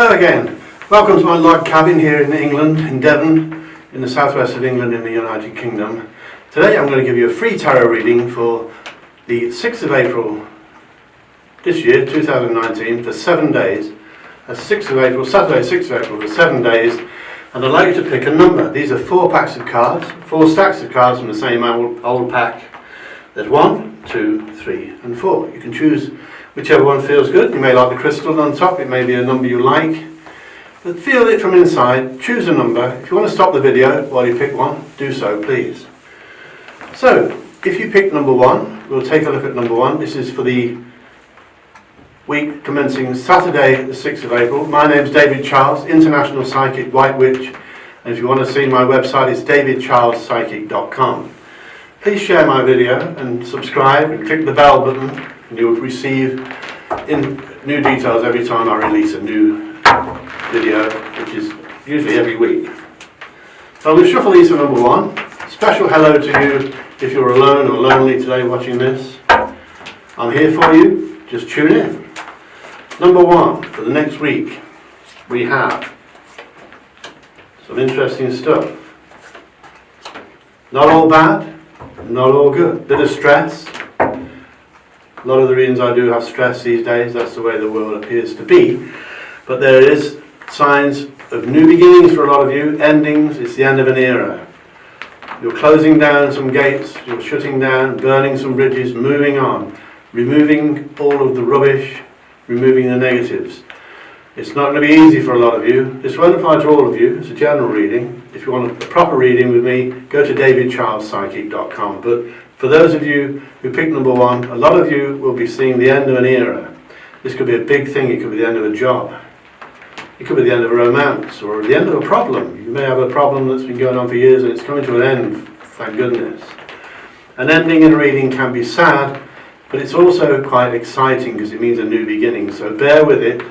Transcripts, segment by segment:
Hello again. Welcome to my log cabin here in England, in Devon, in the southwest of England in the United Kingdom. Today I'm going to give you a free tarot reading for the 6th of April this year, 2019, for 7 days. That's 6th of April, Saturday 6th of April for 7 days. And I'd like you to pick a number. These are 4 packs of cards, 4 stacks of cards from the same old pack. There's 1, 2, 3 and 4. You can choose whichever one feels good. You may like the crystal on top, it may be a number you like. But feel it from inside, choose a number. If you want to stop the video while you pick one, do so please. So, if you pick number 1, we'll take a look at number 1. This is for the week commencing Saturday the 6th of April. My name's David Charles, International Psychic White Witch. And if you want to see my website, it's davidcharlespsychic.com. Please share my video and subscribe and click the bell button, and you'll receive new details every time I release a new video, which is usually every week. So I'm going to shuffle these for number 1. Special hello to you if you're alone or lonely today watching this. I'm here for you, just tune in. Number 1 for the next week, we have some interesting stuff. Not all bad, not all good. Bit of stress. A lot of the reasons I do have stress these days, that's the way the world appears to be. But there is signs of new beginnings for a lot of you, endings. It's the end of an era. You're closing down some gates, you're shutting down, burning some bridges, moving on, removing all of the rubbish, removing the negatives. It's not going to be easy for a lot of you. This won't apply to all of you. It's a general reading. If you want a proper reading with me, go to davidcharlespsychic.com. But for those of you who picked number 1, a lot of you will be seeing the end of an era. This could be a big thing. It could be the end of a job. It could be the end of a romance or the end of a problem. You may have a problem that's been going on for years and it's coming to an end, thank goodness. An ending in a reading can be sad, but it's also quite exciting because it means a new beginning. So bear with it.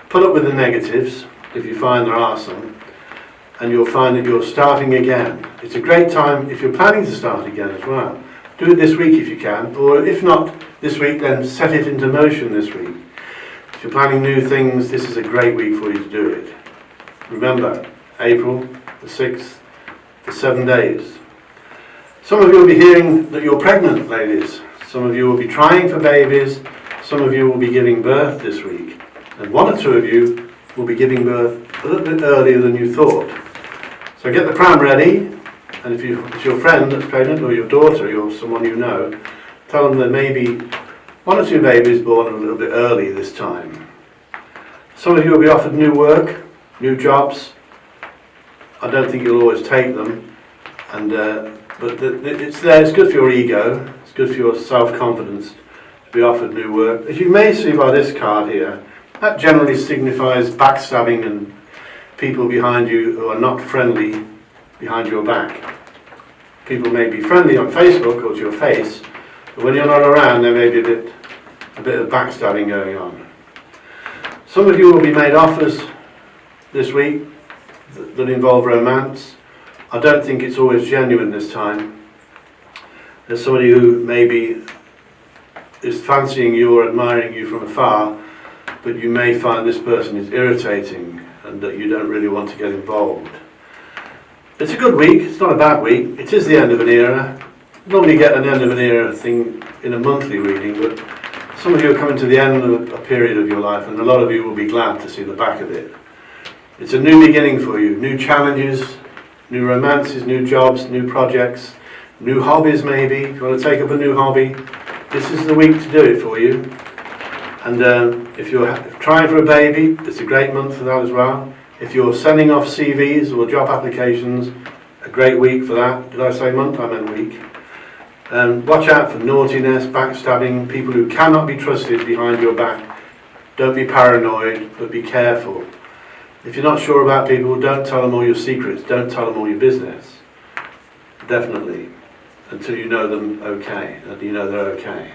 Put up with the negatives, if you find there are some, and you'll find that you're starting again. It's a great time if you're planning to start again as well. Do it this week if you can, or if not this week, then set it into motion this week. If you're planning new things, this is a great week for you to do it. Remember, April the 6th, for 7 days. Some of you will be hearing that you're pregnant, ladies. Some of you will be trying for babies. Some of you will be giving birth this week. And 1 or 2 of you will be giving birth a little bit earlier than you thought. So get the pram ready, and if it's your friend that's pregnant, or your daughter, or someone you know, tell them there may be 1 or 2 babies born a little bit early this time. Some of you will be offered new work, new jobs. I don't think you'll always take them, but it's there. It's good for your ego. It's good for your self-confidence to be offered new work. As you may see by this card here, that generally signifies backstabbing and people behind you who are not friendly behind your back. People may be friendly on Facebook or to your face, but when you're not around there may be a bit of backstabbing going on. Some of you will be made offers this week that involve romance. I don't think it's always genuine this time. There's somebody who maybe is fancying you or admiring you from afar, but you may find this person is irritating and that you don't really want to get involved. It's a good week, it's not a bad week. It is the end of an era. You normally get an end of an era thing in a monthly reading, but some of you are coming to the end of a period of your life, and a lot of you will be glad to see the back of it. It's a new beginning for you, new challenges, new romances, new jobs, new projects, new hobbies maybe. If you want to take up a new hobby, this is the week to do it for you. And if you're trying for a baby, it's a great month for that as well. If you're sending off CVs or job applications, a great week for that. Did I say month? I meant week. Watch out for naughtiness, backstabbing, people who cannot be trusted behind your back. Don't be paranoid, but be careful. If you're not sure about people, don't tell them all your secrets. Don't tell them all your business. Definitely. Until you know them okay, that you know they're okay.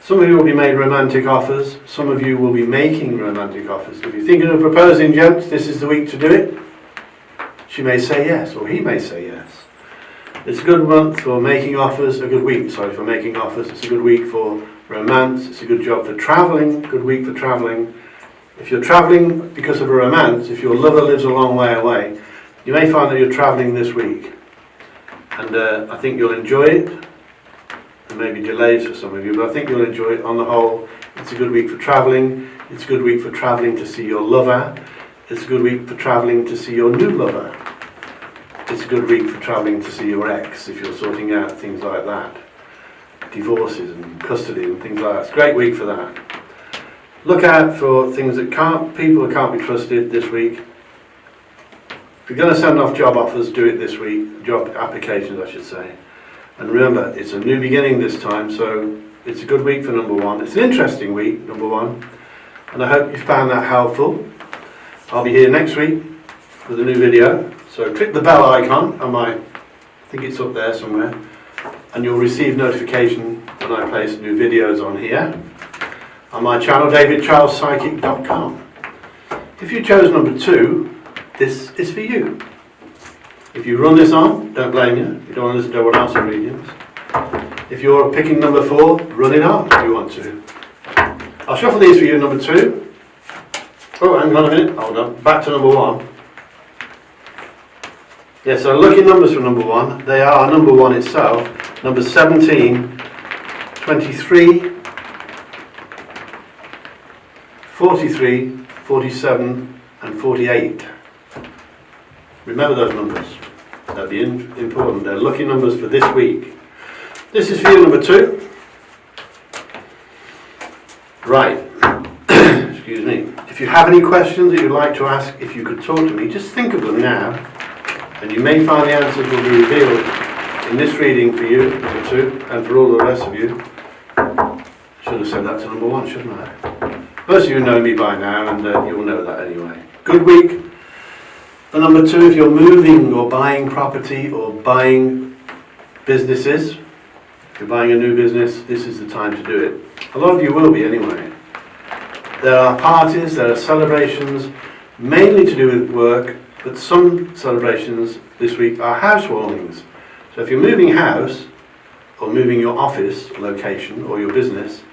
Some of you will be made romantic offers. Some of you will be making romantic offers. If you're thinking of proposing, gents, this is the week to do it. She may say yes, or he may say yes. It's a good month for making offers, a good week, sorry, for making offers. It's a good week for romance. It's a good job for travelling, good week for travelling. If you're travelling because of a romance, if your lover lives a long way away, you may find that you're travelling this week. And I think you'll enjoy it. There may be delays for some of you, but I think you'll enjoy it. On the whole, it's a good week for travelling. It's a good week for travelling to see your lover. It's a good week for travelling to see your new lover. It's a good week for travelling to see your ex, if you're sorting out things like that. Divorces and custody and things like that. It's a great week for that. Look out for things that people that can't be trusted this week. If you're going to send off job offers, do it this week. Job applications, I should say. And remember, it's a new beginning this time, so it's a good week for number one. It's an interesting week, number one. And I hope you found that helpful. I'll be here next week with a new video. So click the bell icon on I think it's up there somewhere. And you'll receive notification when I place new videos on here. On my channel, davidcharlespsychic.com. If you chose number 2, this is for you. If you run this on, don't blame you. You don't want to listen to everyone else's readings. If you're picking number 4, run it on if you want to. I'll shuffle these for you, number 2. Oh, hang on a minute. Hold on. Back to number 1. Yeah, so lucky numbers for number 1. They are number 1 itself. Number 17, 23, 43, 47 and 48. Remember those numbers. They'll be important. They're lucky numbers for this week. This is for you, number 2. Right. Excuse me. If you have any questions that you'd like to ask, if you could talk to me, just think of them now. And you may find the answers will be revealed in this reading for you, number 2, and for all the rest of you. Should have said that to number 1, shouldn't I? Most of you know me by now, and you'll know that anyway. Good week. For number 2, if you're moving or buying property or buying businesses, if you're buying a new business, this is the time to do it. A lot of you will be anyway. There are parties, there are celebrations, mainly to do with work, but some celebrations this week are housewarmings. So if you're moving house, or moving your office location or your business,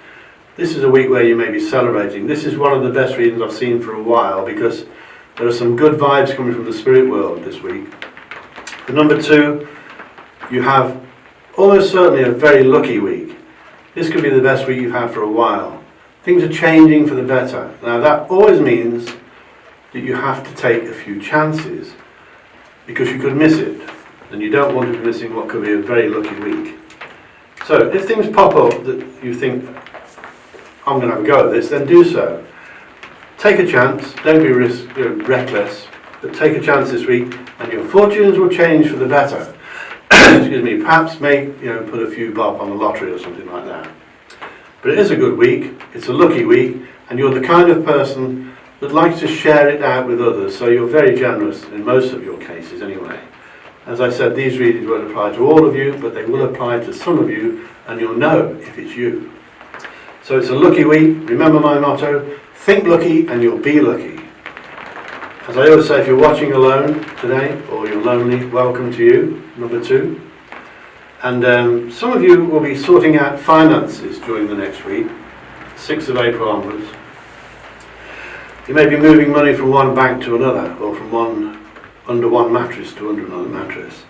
this is a week where you may be celebrating. This is one of the best readings I've seen for a while, because there are some good vibes coming from the spirit world this week. For number 2, you have almost certainly a very lucky week. This could be the best week you've had for a while. Things are changing for the better. Now that always means that you have to take a few chances, because you could miss it, and you don't want to be missing what could be a very lucky week. So if things pop up that you think, I'm going to have a go at this, then do so. Take a chance, don't be reckless, but take a chance this week, and your fortunes will change for the better. Excuse me, perhaps put a few bob on the lottery or something like that. But it is a good week, it's a lucky week, and you're the kind of person that likes to share it out with others, so you're very generous in most of your cases anyway. As I said, these readings won't apply to all of you, but they will apply to some of you, and you'll know if it's you. So it's a lucky week. Remember my motto, think lucky and you'll be lucky. As I always say, if you're watching alone today, or you're lonely, welcome to you, number 2. And some of you will be sorting out finances during the next week, 6th of April onwards. You may be moving money from one bank to another, or from under one mattress to under another mattress.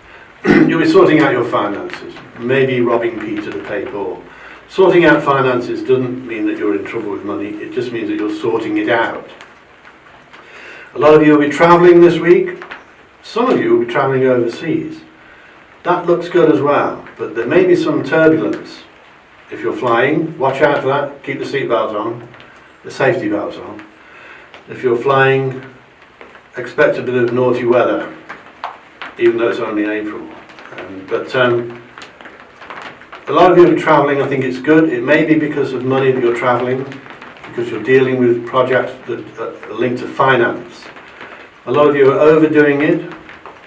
You'll be sorting out your finances, maybe robbing Peter to pay Paul. Sorting out finances doesn't mean that you're in trouble with money, it just means that you're sorting it out. A lot of you will be travelling this week. Some of you will be travelling overseas. That looks good as well, but there may be some turbulence. If you're flying, watch out for that, keep the seatbelt on, the safety belts on. If you're flying, expect a bit of naughty weather, even though it's only April. A lot of you will be travelling. I think it's good. It may be because of money that you're travelling, because you're dealing with projects that are linked to finance. A lot of you are overdoing it.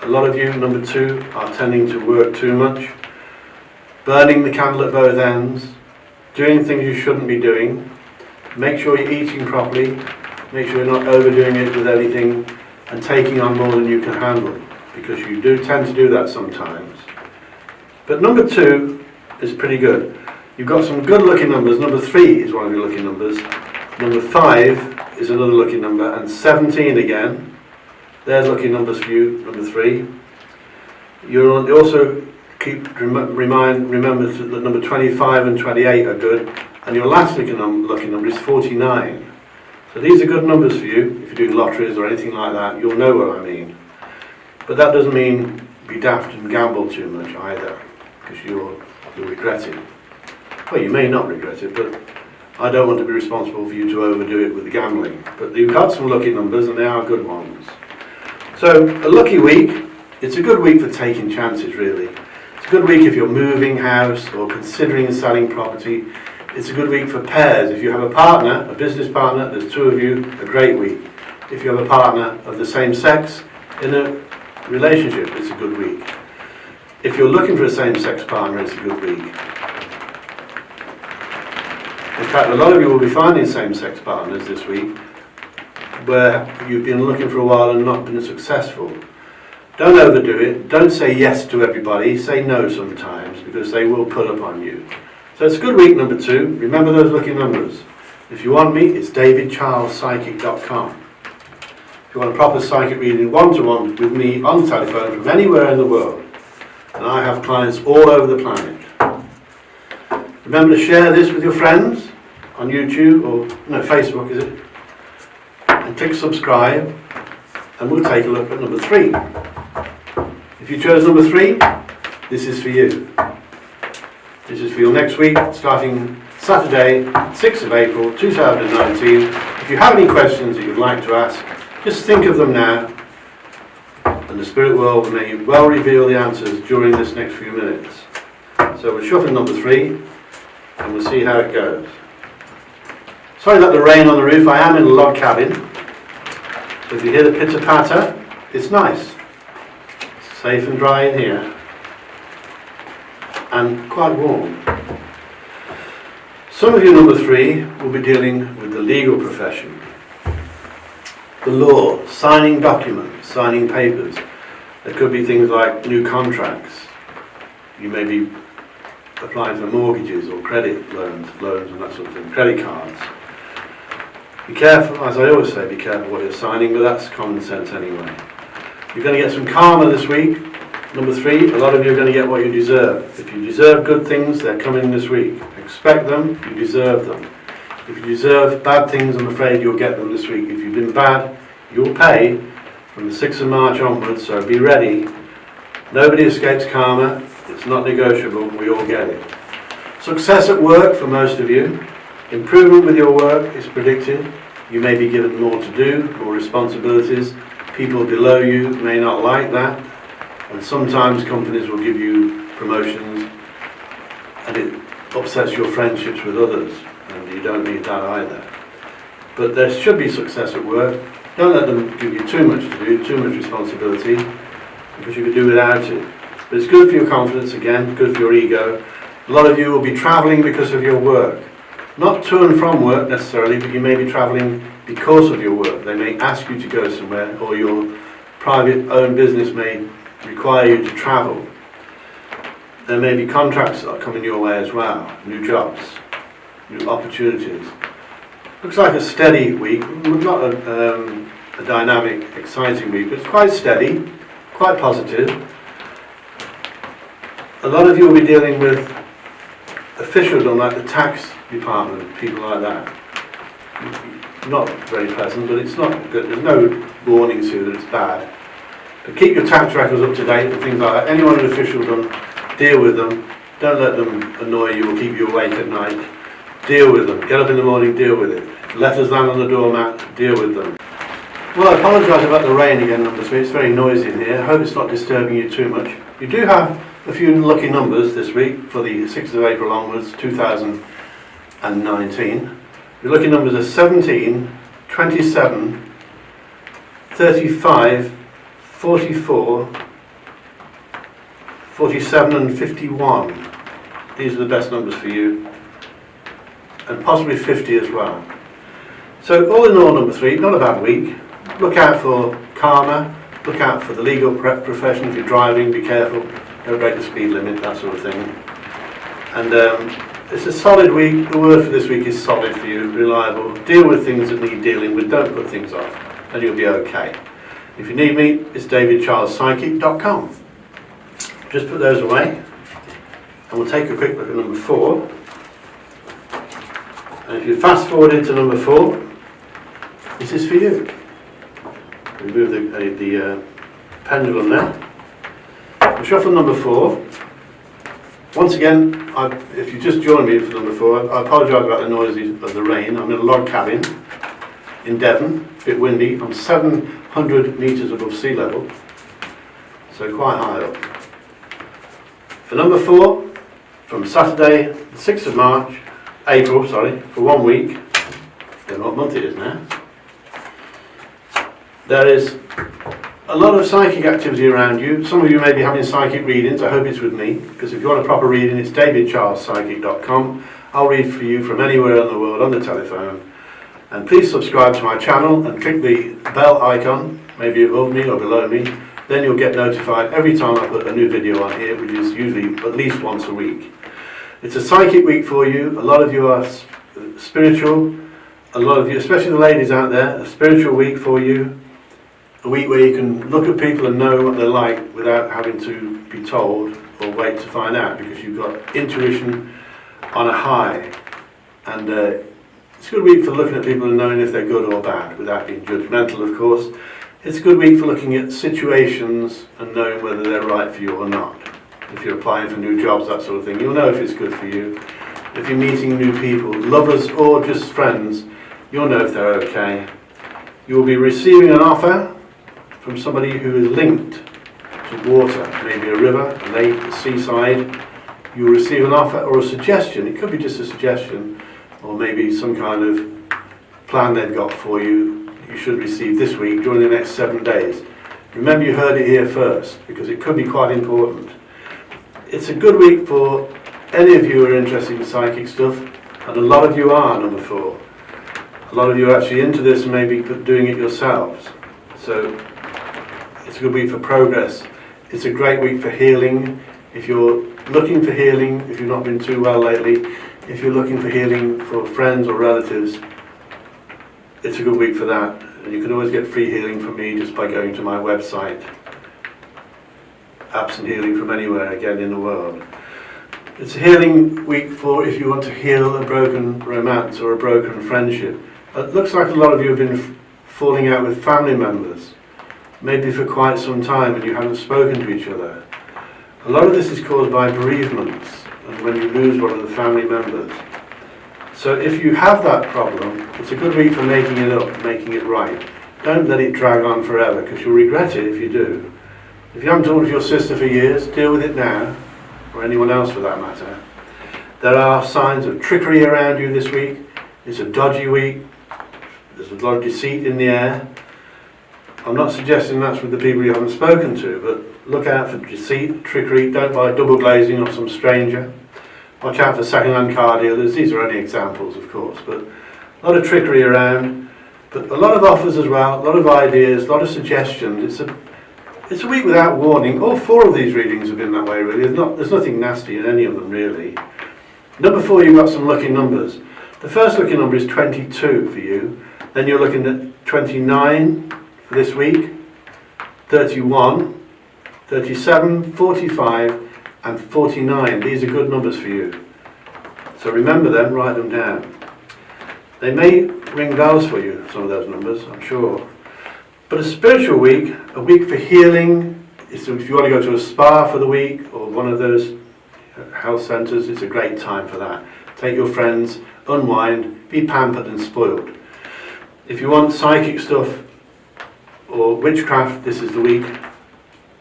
A lot of you, number 2, are tending to work too much, burning the candle at both ends, doing things you shouldn't be doing. Make sure you're eating properly. Make sure you're not overdoing it with anything and taking on more than you can handle, because you do tend to do that sometimes. But number 2 is pretty good. You've got some good lucky numbers. Number 3 is one of your lucky numbers. Number 5 is another lucky number, and 17 again. There's lucky numbers for you, number 3. You'll also remember that number 25 and 28 are good, and your last lucky number is 49. So these are good numbers for you. If you're doing lotteries or anything like that, you'll know what I mean. But that doesn't mean be daft and gamble too much either, because you'll regret it. Well, you may not regret it, but I don't want to be responsible for you to overdo it with the gambling. But you've got some lucky numbers, and they are good ones. So a lucky week. It's a good week for taking chances, really. It's a good week if you're moving house or considering selling property. It's a good week for pairs. If you have a partner, a business partner, there's 2 of you, a great week. If you have a partner of the same sex in a relationship, it's a good week. If you're looking for a same-sex partner, it's a good week. In fact, a lot of you will be finding same-sex partners this week where you've been looking for a while and not been successful. Don't overdo it. Don't say yes to everybody. Say no sometimes, because they will put up on you. So it's a good week, number 2. Remember those lucky numbers. If you want me, it's davidcharlespsychic.com. If you want a proper psychic reading one-to-one with me on the telephone from anywhere in the world, and I have clients all over the planet. Remember to share this with your friends on YouTube, or no, Facebook is it? And click subscribe, and we'll take a look at number 3. If you chose number 3, this is for you. This is for your next week, starting Saturday, 6th of April 2019. If you have any questions that you'd like to ask, just think of them now, and the spirit world may well reveal the answers during this next few minutes. So we'll shuffle number 3, and we'll see how it goes. Sorry about the rain on the roof. I am in a log cabin. So if you hear the pitter-patter, it's nice. It's safe and dry in here, and quite warm. Some of you, number 3, will be dealing with the legal profession. The law, signing documents, signing papers. There could be things like new contracts. You may be applying for mortgages or credit loans and that sort of thing, credit cards. Be careful, as I always say, be careful what you're signing, but that's common sense anyway. You're going to get some karma this week. Number 3, a lot of you are going to get what you deserve. If you deserve good things, they're coming this week. Expect them, you deserve them. If you deserve bad things, I'm afraid you'll get them this week. If you've been bad, you'll pay from the 6th of March onwards, so be ready. Nobody escapes karma. It's not negotiable. We all get it. Success at work for most of you. Improvement with your work is predicted. You may be given more to do, more responsibilities. People below you may not like that. And sometimes companies will give you promotions, and it upsets your friendships with others. And you don't need that either. But there should be success at work. Don't let them give you too much to do, too much responsibility, because you could do without it. But it's good for your confidence again, good for your ego. A lot of you will be travelling because of your work. Not to and from work necessarily, but you may be travelling because of your work. They may ask you to go somewhere, or your private owned business may require you to travel. There may be contracts that are coming your way as well, new jobs, new opportunities. Looks like a steady week, not a dynamic, exciting week, but it's quite steady, quite positive. A lot of you will be dealing with officialdom like the tax department, people like that. Not very pleasant, but it's not good. There's no warnings here that it's bad. But keep your tax records up to date and things like that. Anyone in officialdom, deal with them. Don't let them annoy you or keep you awake at night. Deal with them. Get up in the morning, deal with it. Letters land on the doormat, deal with them. Well, I apologise about the rain again, number 3. It's very noisy in here. I hope it's not disturbing you too much. You do have a few lucky numbers this week for the 6th of April onwards, 2019. Your lucky numbers are 17, 27, 35, 44, 47 and 51. These are the best numbers for you. And possibly 50 as well. So all in all, number 3, not a bad week. Look out for karma. Look out for the legal profession. If you're driving, be careful. Don't break the speed limit, that sort of thing. And It's a solid week. The word for this week is solid for you, reliable. Deal with things that need dealing with. Don't put things off, and you'll be okay. If you need me, it's davidcharlespsychic.com. Just put those away, and we'll take a quick look at number 4. And if you fast forward into number 4, this is for you. Remove the pendulum now. We'll shuffle number 4. Once again, if you just joined me for number 4, I apologise about the noise of the rain. I'm in a log cabin in Devon, a bit windy. I'm 700 metres above sea level, so quite high up. For number 4, from Saturday, the 6th of March, April, for 1 week, I don't know what month it is now, there is a lot of psychic activity around you. Some of you may be having psychic readings. I hope it's with me, because if you want a proper reading, it's davidcharlespsychic.com. I'll read for you from anywhere in the world on the telephone. And please subscribe to my channel and click the bell icon, maybe above me or below me. Then you'll get notified every time I put a new video on here, which is usually at least once a week. It's a psychic week for you. A lot of you are spiritual. A lot of you, especially the ladies out there, a spiritual week for you. A week where you can look at people and know what they're like without having to be told or wait to find out, because you've got intuition on a high. And it's a good week for looking at people and knowing if they're good or bad without being judgmental, of course. It's a good week for looking at situations and knowing whether they're right for you or not. If you're applying for new jobs, that sort of thing, you'll know if it's good for you. If you're meeting new people, lovers or just friends, you'll know if they're okay. You will be receiving an offer from somebody who is linked to water, maybe a river, a lake, a seaside. You will receive an offer or a suggestion. It could be just a suggestion, or maybe some kind of plan they've got for you. You should receive this week during the next 7 days. Remember, you heard it here first, because it could be quite important. It's a good week for any of you who are interested in psychic stuff, and a lot of you are, number 4. A lot of you are actually into this and maybe doing it yourselves. So it's a good week for progress. It's a great week for healing. If you're looking for healing, if you've not been too well lately, if you're looking for healing for friends or relatives, it's a good week for that. And you can always get free healing from me just by going to my website. Absent healing from anywhere, again, in the world. It's a healing week for if you want to heal a broken romance or a broken friendship. It looks like a lot of you have been falling out with family members, maybe for quite some time, and you haven't spoken to each other. A lot of this is caused by bereavements, and when you lose one of the family members. So if you have that problem, it's a good week for making it up, making it right. Don't let it drag on forever, because you'll regret it if you do. If you haven't talked to your sister for years, deal with it now, or anyone else for that matter. There are signs of trickery around you this week. It's a dodgy week. There's a lot of deceit in the air. I'm not suggesting that's with the people you haven't spoken to, but look out for deceit, trickery. Don't buy double glazing off some stranger. Watch out for second-hand car dealers. These are only examples, of course, but a lot of trickery around, but a lot of offers as well, a lot of ideas, a lot of suggestions. It's a week without warning. All 4 of these readings have been that way, really. There's nothing nasty in any of them, really. Number 4, you've got some lucky numbers. The first lucky number is 22 for you. Then you're looking at 29 for this week, 31, 37, 45, and 49. These are good numbers for you. So remember them, write them down. They may ring bells for you, some of those numbers, I'm sure. But a spiritual week, a week for healing. If you want to go to a spa for the week, or one of those health centres, it's a great time for that. Take your friends, unwind, be pampered and spoiled. If you want psychic stuff or witchcraft, this is the week.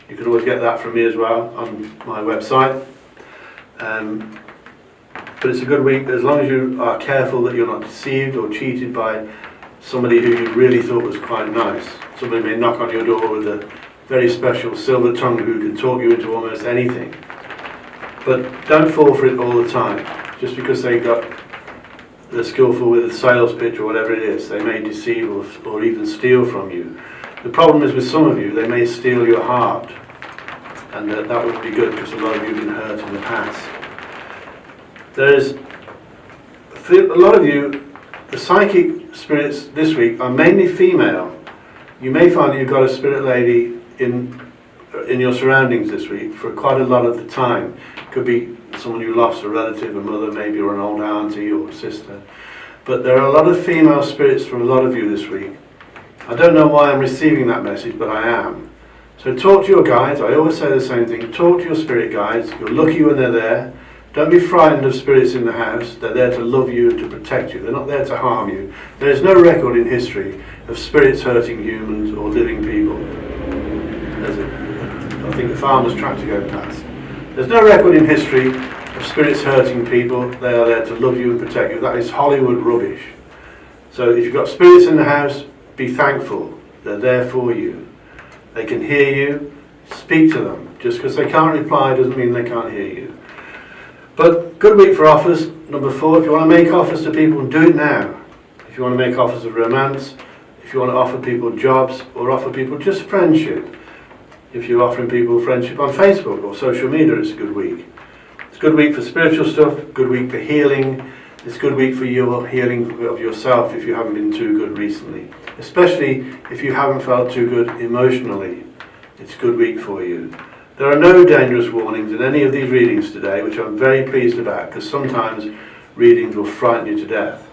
You can always get that from me as well on my website. But it's a good week as long as you are careful that you're not deceived or cheated by somebody who you really thought was quite nice. Somebody may knock on your door with a very special silver tongue who can talk you into almost anything. But don't fall for it all the time. Just because they're skillful with a sales pitch or whatever it is, they may deceive or even steal from you. The problem is with some of you, they may steal your heart. And that would be good, because a lot of you have been hurt in the past. There is For a lot of you, the psychic spirits this week are mainly female. You may find that you've got a spirit lady in your surroundings this week for quite a lot of the time. Could be someone you lost, a relative, a mother maybe, or an old auntie or sister. But there are a lot of female spirits for a lot of you this week. I don't know why I'm receiving that message, but I am. So talk to your guides. I always say the same thing. Talk to your spirit guides. You're lucky when they're there. Don't be frightened of spirits in the house. They're there to love you and to protect you. They're not there to harm you. There is no record in history of spirits hurting humans or living people. I think a farmer's tractor going past. There's no record in history of spirits hurting people. They are there to love you and protect you. That is Hollywood rubbish. So if you've got spirits in the house, be thankful. They're there for you. They can hear you. Speak to them. Just because they can't reply doesn't mean they can't hear you. But good week for offers. Number 4, if you want to make offers to people, do it now. If you want to make offers of romance, if you want to offer people jobs or offer people just friendship, if you're offering people friendship on Facebook or social media, it's a good week. It's a good week for spiritual stuff, good week for healing. It's a good week for your healing of yourself if you haven't been too good recently. Especially if you haven't felt too good emotionally. It's a good week for you. There are no dangerous warnings in any of these readings today, which I'm very pleased about, because sometimes readings will frighten you to death.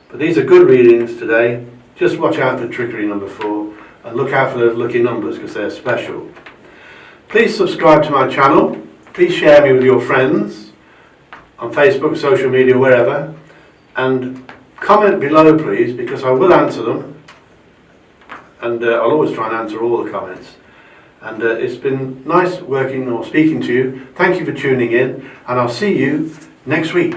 But these are good readings today. Just watch out for trickery number 4 and look out for those lucky numbers because they're special. Please subscribe to my channel. Please share me with your friends on Facebook, social media, wherever. And comment below, please, because I will answer them. And I'll always try and answer all the comments. And it's been nice working or speaking to you. Thank you for tuning in, and I'll see you next week.